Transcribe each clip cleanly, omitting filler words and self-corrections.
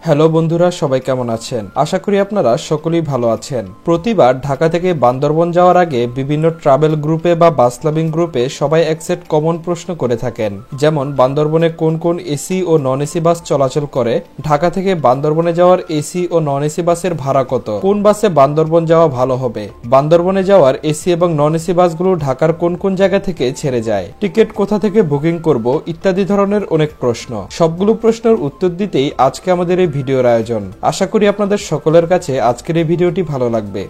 Hello বন্ধুরা, সবাই কেমন আছেন? আশা করি আপনারা সকলেই ভালো আছেন। প্রতিবার ঢাকা থেকে বান্দরবন যাওয়ার আগে বিভিন্ন ট্রাভেল গ্রুপে বা বাস লাভিং গ্রুপে সবাই এক সেট কমন প্রশ্ন করে থাকেন, যেমন বান্দরবনে কোন কোন এসি ও নন এসি বাস চলাচল করে, ঢাকা থেকে বান্দরবনে যাওয়ার এসি ও নন এসি বাসের ভাড়া কত, কোন বাসে বান্দরবন যাওয়া ভালো হবে, বান্দরবনে যাওয়ার এসি এবং নন এসি বাসগুলো ঢাকার কোন কোন জায়গা থেকে ছেড়ে যায়, টিকিট কোথা থেকে বুকিং করব, ইত্যাদি ধরনের অনেক প্রশ্ন। সবগুলো প্রশ্নের উত্তর দিতেই আজকে আমাদের এই ভিডিওর আয়োজন। আশা করি আপনাদের সকলের কাছে আজকের এই ভিডিওটি ভালো লাগবে।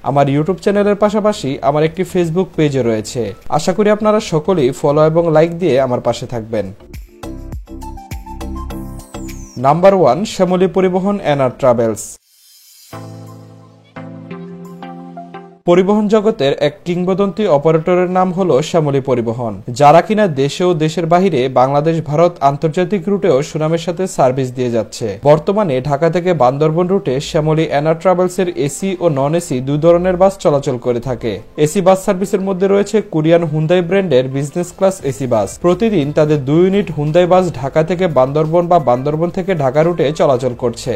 আমার ইউটিউব চ্যানেলের পাশাপাশি আমার একটি ফেসবুক পেজও রয়েছে। আশা করি আপনারা সকলেই ফলো এবং লাইক দিয়ে আমার পাশে থাকবেন। নাম্বার 1, শ্যামলী পরিবহন এনআর ট্রাভেলস। পরিবহন জগতের এক কিংবদন্তি অপারেটরের নাম হলো শ্যামলী পরিবহন, যারা কিনা দেশে ও দেশের বাহিরে বাংলাদেশ ভারত আন্তর্জাতিক রুটেও সুনামের সাথে সার্ভিস দিয়ে যাচ্ছে। বর্তমানে ঢাকা থেকে বান্দরবন রুটে শ্যামলী এনআর ট্রাভেলসের এসি ও নন এসি দুই ধরনের বাস চলাচল করে থাকে। এসি বাস সার্ভিসের মধ্যে রয়েছে কোরিয়ান হুন্দাই ব্র্যান্ডের বিজনেস ক্লাস এসি বাস। প্রতিদিন তাদের 2 ইউনিট হুন্দাই বাস ঢাকা থেকে বান্দরবন বা বান্দরবন থেকে ঢাকা রুটে চলাচল করছে।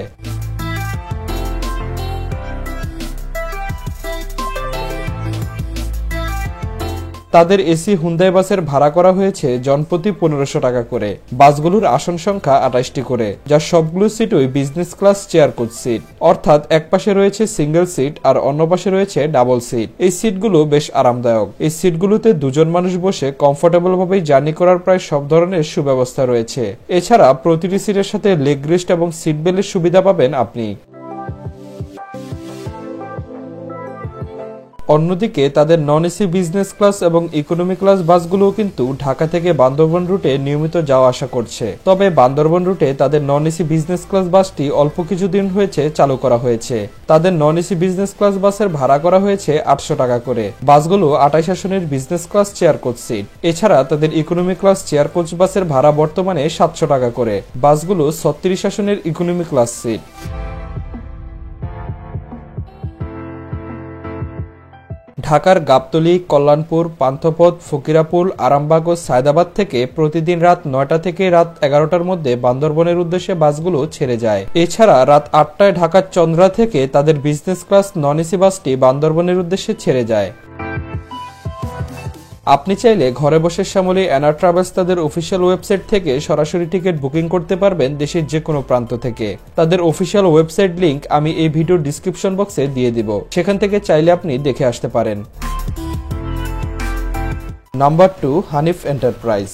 তাদের এসি হুন্দাই বাসের ভাড়া করা হয়েছে জনপ্রতি 1500 টাকা করে। বাসগুলোর আসন সংখ্যা 28টি করে, যার সবগুলো সিটই business class chair coach seat, অর্থাৎ এক পাশে রয়েছে সিঙ্গেল সিট আর অন্য পাশে রয়েছে ডাবল সিট। এই সিটগুলো বেশ আরামদায়ক। এই সিটগুলোতে দুজন মানুষ বসে কমফোর্টেবল ভাবে জার্নি করার প্রায় সব ধরনের সুব্যবস্থা রয়েছে। এছাড়া প্রতিটি সিটের সাথে লেগ রেস্ট এবং সিট বেল্টের সুবিধা পাবেন আপনি। অন্যদিকে তাদের নন এসি বিজনেস ক্লাস এবং ইকোনমি ক্লাস বাসগুলোও কিন্তু ঢাকা থেকে বান্দরবন রুটে নিয়মিত যাওয়া আসা করছে। তবে বান্দরবন রুটে তাদের নন এসি বিজনেস ক্লাস বাসটি অল্প কিছুদিন হয়েছে চালু করা হয়েছে। তাদের নন এসি বিজনেস ক্লাস বাসের ভাড়া করা হয়েছে 800 টাকা করে। বাসগুলো 28 আসনের business class chair coach seat. এছাড়া তাদের ইকোনমি ক্লাস চেয়ার কোচ বাসের ভাড়া বর্তমানে 700 টাকা করে। বাসগুলো 36 আসনের ইকোনমি ক্লাস সিট। ঢাকার গাবতলী, কল্যাণপুর, পান্থপথ, ফকিরাপুল, আরামবাগ ও সায়দাবাদ থেকে প্রতিদিন রাত 9টা থেকে রাত 11টার মধ্যে বান্দরবনের উদ্দেশ্যে বাসগুলো ছেড়ে যায়। এছাড়া রাত 8টায় ঢাকার চন্দ্রা থেকে তাদের বিজনেস ক্লাস নন এসি বাসটি বান্দরবনের উদ্দেশ্যে ছেড়ে যায়। আপনি চাইলে ঘরে বসে শ্যামলী এনআর ট্রাভেলস তাদের অফিসিয়াল ওয়েবসাইট থেকে সরাসরি টিকিট বুকিং করতে পারবেন দেশের যে কোনো প্রান্ত থেকে। তাদের অফিসিয়াল ওয়েবসাইট লিংক আমি এই ভিডিওর ডিসক্রিপশন বক্সে দিয়ে দিব, সেখান থেকে চাইলে আপনি দেখে আসতে পারেন। Number 2, Hanif enterprise.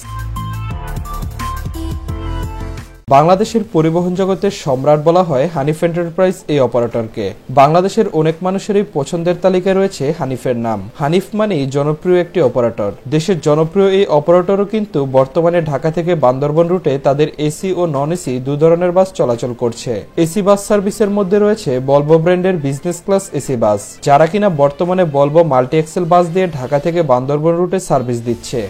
বাংলাদেশের পরিবহন জগতের সম্রাট বলা হয় হানিফ এন্টারপ্রাইজ এই অপারেটরকে। বাংলাদেশের অনেক মানুষেরই পছন্দের তালিকায় রয়েছে হানিফের নাম। হানিফ মানেই জনপ্রিয় একটি অপারেটর। দেশের জনপ্রিয় এই অপারেটরও কিন্তু বর্তমানে ঢাকা থেকে বান্দরবন রুটে তাদের এসি ও নন এসি দুই ধরনের বাস চলাচল করছে। এসি বাস সার্ভিসের মধ্যে রয়েছে ভলভো ব্র্যান্ডের বিজনেস ক্লাস এসি বাস, যারা কিনা বর্তমানে ভলভো মাল্টি এক্সেল বাস দিয়ে ঢাকা থেকে বান্দরবন রুটে সার্ভিস দিচ্ছে।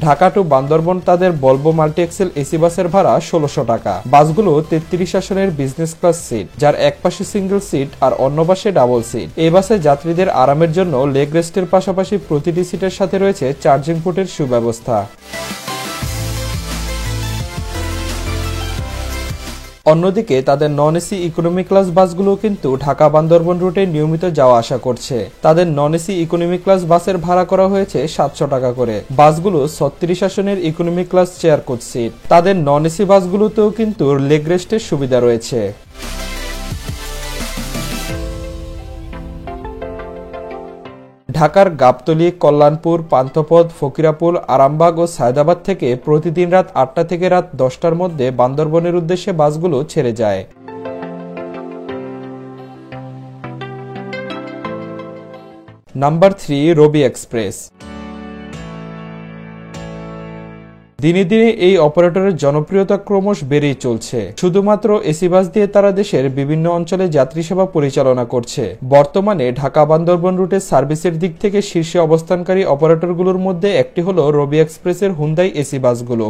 ঢাকা টু বান্দরবন তাদের ভলভো মাল্টি এক্সেল এসি বাসের ভাড়া 1600 টাকা। বাসগুলো 33 আসনের বিজনেস ক্লাস সিট, যার এক পাশে সিঙ্গেল সিট আর অন্য পাশে ডাবল সিট। এই বাসে যাত্রীদের আরামের জন্য লেগ রেস্টের পাশাপাশি প্রতিটি সিটের সাথে রয়েছে চার্জিং পোর্টের সুব্যবস্থা। অন্যদিকে তাদের নন এসি ইকোনমি ক্লাস বাসগুলো কিন্তু ঢাকা বান্দরবন রুটে নিয়মিত যাওয়া আসা করছে। তাদের নন এসি ইকোনমি ক্লাস বাসের ভাড়া করা হয়েছে 700 টাকা করে। বাসগুলো 36 আসনের economy class chair coach seat. তাদের নন এসি বাসগুলোতেও কিন্তু লেগ রেস্টের সুবিধা রয়েছে। ঢাকার গাবতলী, কল্যাণপুর, পান্থপথ, ফকিরাপুল, আরামবাগ ও সায়দাবাদ থেকে প্রতিদিন রাত 8টা থেকে রাত 10টার মধ্যে বান্দরবনের উদ্দেশ্যে বাসগুলো ছেড়ে যায়। নাম্বার 3, রবি এক্সপ্রেস। দিনে দিনে এই অপারেটরের জনপ্রিয়তা ক্রমশ বেড়েই চলছে। শুধুমাত্র এসি বাস দিয়ে তারা দেশের বিভিন্ন অঞ্চলে যাত্রী সেবা পরিচালনা করছে। বর্তমানে ঢাকা বান্দরবন রুটে সার্ভিসের দিক থেকে শীর্ষে অবস্থানকারী অপারেটরগুলোর মধ্যে একটি হলো রবি এক্সপ্রেসের হুন্দাই এসি বাসগুলো।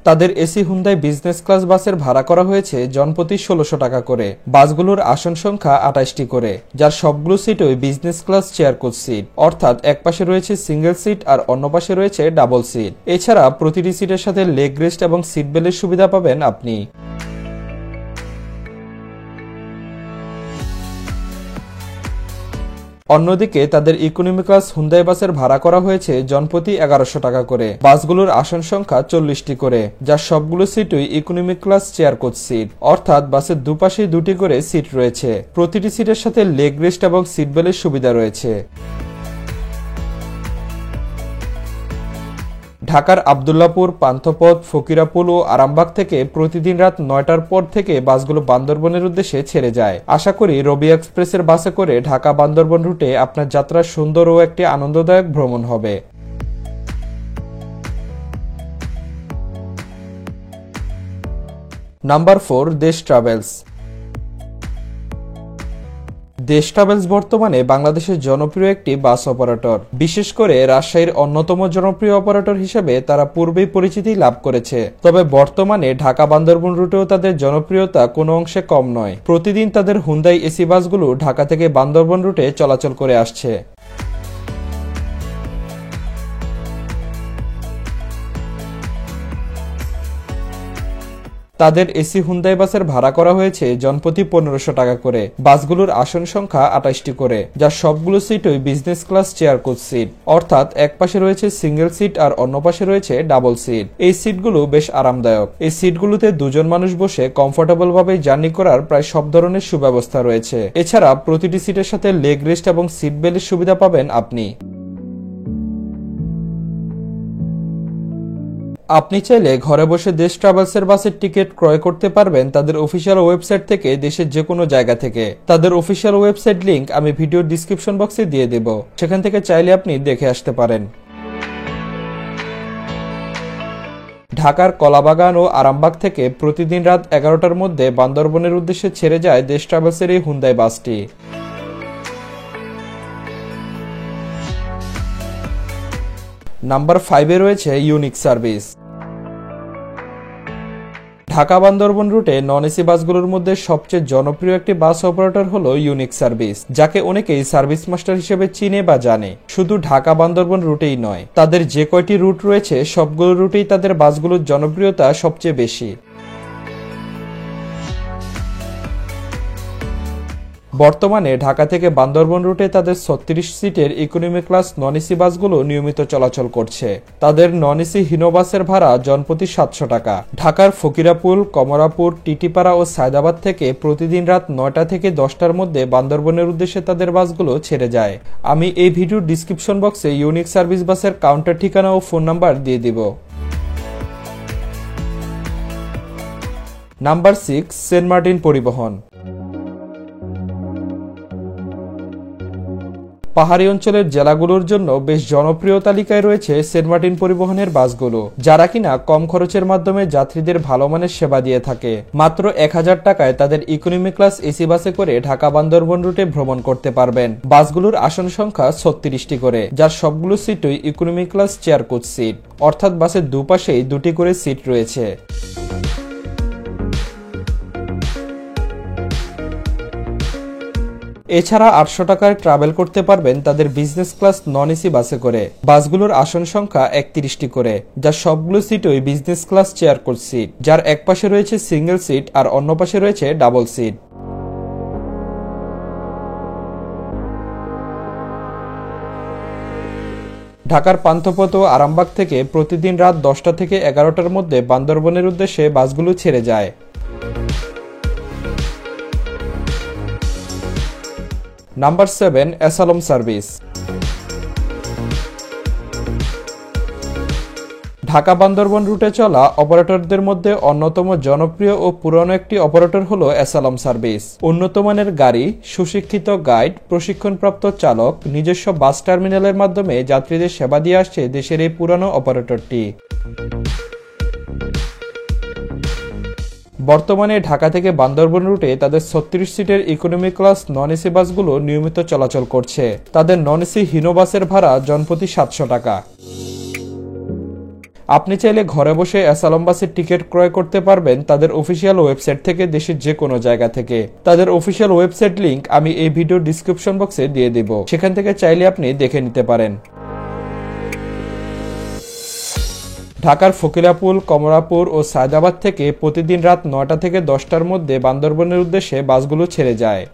তাদের এসি হুন্দাই বিজনেস ক্লাস বাসের ভাড়া করা হয়েছে জনপ্রতি ১৬০০ টাকা করে। বাসগুলোর আসন সংখ্যা ২৮টি করে, যার সবগুলো সিটই business class chair coach seat, অর্থাৎ এক পাশে রয়েছে সিঙ্গেল সিট আর অন্য পাশে রয়েছে ডাবল সিট। এছাড়া প্রতিটি সিটের সাথে লেগ রেস্ট এবং সিট বেল্টের সুবিধা পাবেন আপনি। অন্যদিকে তাদের ইকোনমি ক্লাস হুন্দাই বাসের ভাড়া করা হয়েছে জনপ্রতি ১১০০ টাকা করে। বাসগুলোর আসন সংখ্যা ৪০টি করে, যার সবগুলো সিটই economy class chair coach seat, অর্থাৎ বাসের দুপাশেই দুটি করে সিট রয়েছে। প্রতিটি সিটের সাথে লেগ রেস্ট এবং সিট বেল্টের সুবিধা রয়েছে। ঢাকার আব্দুল্লাহপুর, পান্থপথ, ফকিরাপুল ও আরামবাগ থেকে প্রতিদিন রাত ৯টার পর থেকে বাসগুলো বান্দরবনের উদ্দেশ্যে ছেড়ে যায়। আশা করি রবি এক্সপ্রেসের বাসে করে ঢাকা বান্দরবন রুটে আপনার যাত্রা সুন্দর ও একটি আনন্দদায়ক ভ্রমণ হবে। নাম্বার 4, দেশ ট্রাভেলস। দেশ ট্রাভেলস বর্তমানে বাংলাদেশের জনপ্রিয় একটি বাস অপারেটর। বিশেষ করে রাজশাহীর অন্যতম জনপ্রিয় অপারেটর হিসেবে তারা পূর্বেই পরিচিতি লাভ করেছে। তবে বর্তমানে ঢাকা বান্দরবন রুটেও তাদের জনপ্রিয়তা কোনো অংশে কম নয়। প্রতিদিন তাদের হুন্দাই এসি বাসগুলো ঢাকা থেকে বান্দরবন রুটে চলাচল করে আসছে। তাদের এসি হুন্দাই বাসের ভাড়া করা হয়েছে জনপ্রতি ১৫০০ টাকা করে। বাসগুলোর আসন সংখ্যা ২৮টি করে, যার সবগুলো সিটই business class chair coach seat, অর্থাৎ এক পাশে রয়েছে সিঙ্গেল সিট আর অন্য পাশে রয়েছে ডাবল সিট। এই সিটগুলো বেশ আরামদায়ক। এই সিটগুলোতে দুজন মানুষ বসে কমফোর্টেবল ভাবে জার্নি করার প্রায় সব ধরনের সুব্যবস্থা রয়েছে। এছাড়া প্রতিটি সিটের সাথে লেগ রেস্ট এবং সিট বেল্টের সুবিধা পাবেন আপনি। আপনি চাইলে ঘরে বসে দেশ ট্রাভেলসের বাসের টিকিট ক্রয় করতে পারবেন তাদের অফিসিয়াল ওয়েবসাইট থেকে, দেশের যে কোনো জায়গা থেকে। তাদের অফিসিয়াল ওয়েবসাইট লিংক আমি ভিডিওর ডিসক্রিপশন বক্সে দিয়ে দেব, সেখান থেকে চাইলে আপনি দেখে আসতে পারেন। ঢাকার কলাবাগান ও আরামবাগ থেকে প্রতিদিন রাত ১১টার মধ্যে বান্দরবনের উদ্দেশ্যে ছেড়ে যায় দেশ ট্রাভেলসের এই হুন্দাই বাসটি। নাম্বার 5-এ রয়েছে ইউনিক সার্ভিস। ঢাকা বান্দরবন রুটে নন এসি বাসগুলোর মধ্যে সবচেয়ে জনপ্রিয় একটি বাস অপারেটর হলো ইউনিক সার্ভিস, যাকে অনেকেই সার্ভিস মাস্টার হিসেবে চিনে বা জানে। শুধু ঢাকা বান্দরবন রুটেই নয়, তাদের যে কয়টি রুট রয়েছে সবগুলো রুটেই তাদের বাসগুলোর জনপ্রিয়তা সবচেয়ে বেশি। বর্তমানে ঢাকা থেকে বান্দরবন রুটে তাদের ৩৬ সিটের ইকোনমি ক্লাস নন এসি বাসগুলো নিয়মিত চলাচল করছে। তাদের নন এসি হিনো বাসের ভাড়া জনপ্রতি ৭০০ টাকা। ঢাকার ফকিরাপুল, কমরাপুর, টিটিপাড়া ও সায়দাবাদ থেকে প্রতিদিন রাত ৯টা থেকে 10টার মধ্যে বান্দরবনের উদ্দেশ্যে তাদের বাসগুলো ছেড়ে যায়। আমি এই ভিডিওর ডিসক্রিপশন বক্সে ইউনিক সার্ভিস বাসের কাউন্টার ঠিকানা ও ফোন নাম্বার দিয়ে দিব। নাম্বার 6, সেন্ট মার্টিন পরিবহন। পাহাড়ি অঞ্চলের জেলাগুলোর জন্য বেশ জনপ্রিয় তালিকায় রয়েছে সেন্ট মার্টিন পরিবহনের বাসগুলো, যারা কিনা কম খরচের মাধ্যমে যাত্রীদের ভালো মানের সেবা দিয়ে থাকে। মাত্র ১০০০ টাকায় তাদের ইকোনমি ক্লাস এসি বাসে করে ঢাকা বান্দরবন রুটে ভ্রমণ করতে পারবেন। বাসগুলোর আসন সংখ্যা ৩৬টি করে, যার সবগুলো সিটই economy class chair coach seat, অর্থাৎ বাসের দুপাশেই দুটি করে সিট রয়েছে। এছাড়া ৮০০ টাকায় ট্রাভেল করতে পারবেন তাদের বিজনেস ক্লাস নন এসি বাসে করে। বাসগুলোর আসন সংখ্যা ৩১টি করে, যার সবগুলো সিটই business class chair coach seat, যার এক পাশে রয়েছে সিঙ্গেল সিট আর অন্য পাশে রয়েছে ডাবল সিট। ঢাকার পান্থপথ ও আরামবাগ থেকে প্রতিদিন রাত 10টা থেকে 11টার মধ্যে বান্দরবনের উদ্দেশ্যে বাসগুলো ছেড়ে যায়। নাম্বার 7, অ্যাসালম সার্ভিস। ঢাকা বান্দরবন রুটে চলা অপারেটরদের মধ্যে অন্যতম জনপ্রিয় ও পুরনো একটি অপারেটর হলো অ্যাসালম সার্ভিস। উন্নত মানের গাড়ি, সুশিক্ষিত গাইড, প্রশিক্ষণপ্রাপ্ত চালক, নিজস্ব বাস টার্মিনালের মাধ্যমে যাত্রীদের সেবা দিয়ে আসছে দেশের এই পুরনো অপারেটরটি। বর্তমানে ঢাকা থেকে বান্দরবন রুটে তাদের ৩৬ সিটের ইকোনমি ক্লাস নন এসি বাসগুলো নিয়মিত চলাচল করছে। তাদের নন এসি হিনো বাসের ভাড়া জনপ্রতি ৭০০ টাকা। আপনি চাইলে ঘরে বসে অ্যাসালম বাসের টিকিট ক্রয় করতে পারবেন তাদের অফিসিয়াল ওয়েবসাইট থেকে, দেশের যে কোনো জায়গা থেকে। তাদের অফিসিয়াল ওয়েবসাইট লিংক আমি এই ভিডিও ডিসক্রিপশন বক্সে দিয়ে দেব, সেখান থেকে চাইলে আপনি দেখে নিতে পারেন। ঢাকার ফকিরাপুল, কমলাপুর ও সায়দাবাদ থেকে প্রতিদিন রাত 9টা থেকে 10টার মধ্যে বান্দরবনের উদ্দেশ্যে বাসগুলো ছেড়ে যায়।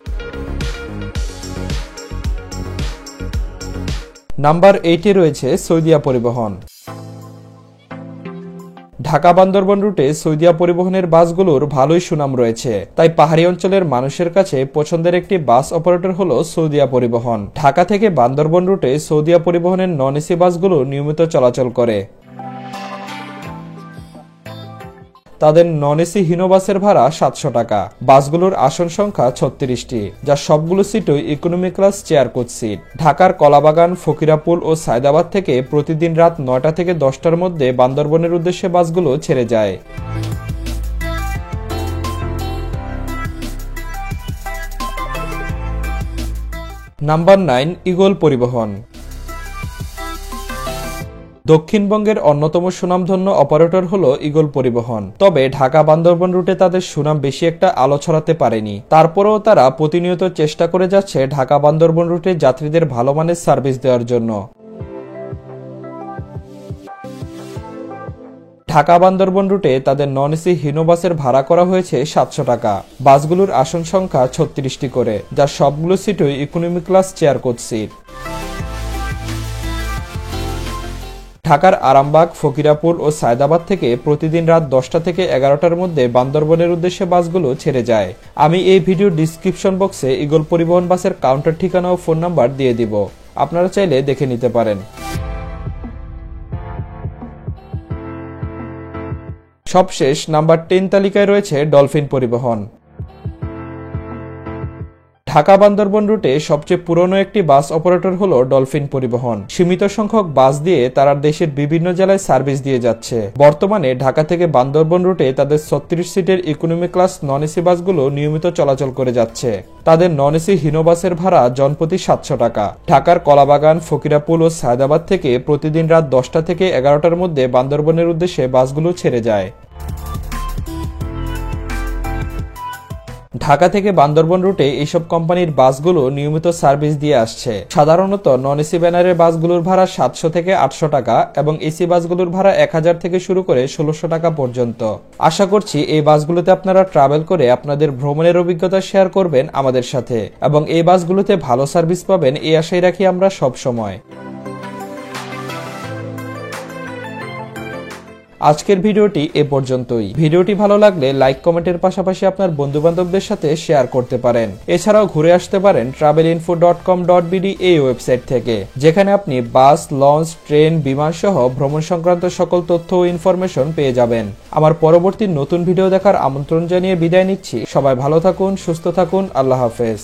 নাম্বার 8-এ রয়েছে সৌদিয়া পরিবহন। ঢাকা বান্দরবন রুটে সৌদিয়া পরিবহনের বাসগুলোর ভালোই সুনাম রয়েছে, তাই পাহাড়ি অঞ্চলের মানুষের কাছে পছন্দের একটি বাস অপারেটর হলো সৌদিয়া পরিবহন। ঢাকা থেকে বান্দরবন রুটে সৌদিয়া পরিবহনের নন এসি বাসগুলো নিয়মিত চলাচল করে। তাদের নন এসি হিনো বাসের ভাড়া 700 টাকা। বাসগুলোর আসন সংখ্যা 36টি, যা সবগুলো সিটই economy class chair coach seat. ঢাকার কলাবাগান, ফকিরাপুল ও সায়দাবাদ থেকে প্রতিদিন রাত 9টা থেকে 10টার মধ্যে বান্দরবনের উদ্দেশ্যে বাসগুলো ছেড়ে যায়। নাম্বার 9, ঈগল পরিবহন। দক্ষিণবঙ্গের অন্যতম সুনামধন্য অপারেটর হলো ঈগল পরিবহন। তবে ঢাকা বান্দরবন রুটে তাদের সুনাম বেশি একটা আলো ছড়াতে পারেনি। তারপরেও তারা প্রতিনিয়ত চেষ্টা করে যাচ্ছে ঢাকা বান্দরবন রুটে যাত্রীদের ভালো মানের সার্ভিস দেওয়ার জন্য। ঢাকা বান্দরবন রুটে তাদের নন এসি হিনো বাসের ভাড়া করা হয়েছে 700 টাকা। বাসগুলোর আসন সংখ্যা 36টি করে, যা সবগুলো সিটই economy class chair coach seat. ঢাকার আরামবাগ, ফকিরাপুর ও সায়দাবাদ থেকে প্রতিদিন রাত 10টা থেকে 11টার মধ্যে বান্দরবনের উদ্দেশ্যে বাসগুলো ছেড়ে যায়। আমি এই ভিডিও ডিসক্রিপশন বক্সে ঈগল পরিবহন বাসের কাউন্টার ঠিকানা ও ফোন নাম্বার দিয়ে দিব, আপনারা চাইলে দেখে নিতে পারেন। সবশেষ নাম্বার 10 তালিকায় রয়েছে ডলফিন পরিবহন। ঢাকা বান্দরবন রুটে সবচেয়ে পুরনো একটি বাস অপারেটর হলো ডলফিন পরিবহন। সীমিত সংখ্যক বাস দিয়ে তারা দেশের বিভিন্ন জেলায় সার্ভিস দিয়ে যাচ্ছে। বর্তমানে ঢাকা থেকে বান্দরবন রুটে তাদের 36 সিটের ইকোনমি ক্লাস নন এসি বাসগুলো নিয়মিত চলাচল করে যাচ্ছে। তাদের নন এসি হিনো বাসের ভাড়া জনপ্রতি 700 টাকা। ঢাকার কলাবাগান, ফকিরাপুল ও সায়দাবাদ থেকে প্রতিদিন রাত 10টা থেকে 11টার মধ্যে বান্দরবনের উদ্দেশ্যে বাসগুলো ছেড়ে যায়। ঢাকা থেকে বান্দরবন রুটে এইসব কোম্পানির বাসগুলো নিয়মিত সার্ভিস দিয়ে আসছে। সাধারণত নন এসি ব্যানারের বাসগুলোর ভাড়া 700 থেকে 800 টাকা এবং এসি বাসগুলোর ভাড়া 1000 থেকে শুরু করে 1600 টাকা পর্যন্ত। আশা করছি এই বাসগুলোতে আপনারা ট্রাভেল করে আপনাদের ভ্রমণের অভিজ্ঞতা শেয়ার করবেন আমাদের সাথে এবং এই বাসগুলোতে ভালো সার্ভিস পাবেন এই আশাই রাখি আমরা সব সময়। আজকের ভিডিওটি এ পর্যন্তই। ভিডিওটি ভালো লাগলে লাইক, কমেন্টের পাশাপাশি আপনার বন্ধু-বান্ধবদের সাথে শেয়ার করতে পারেন। এছাড়াও ঘুরে আসতে পারেন travelinfo.com.bd এই ওয়েবসাইট থেকে, যেখানে আপনি বাস, লঞ্চ, ট্রেন, বিমান সহ ভ্রমণ সংক্রান্ত সকল তথ্য ও ইনফরমেশন পেয়ে যাবেন। আমার পরবর্তী নতুন ভিডিও দেখার আমন্ত্রণ জানিয়ে বিদায় নিচ্ছি। সবাই ভালো থাকুন, সুস্থ থাকুন, আল্লাহ হাফেজ।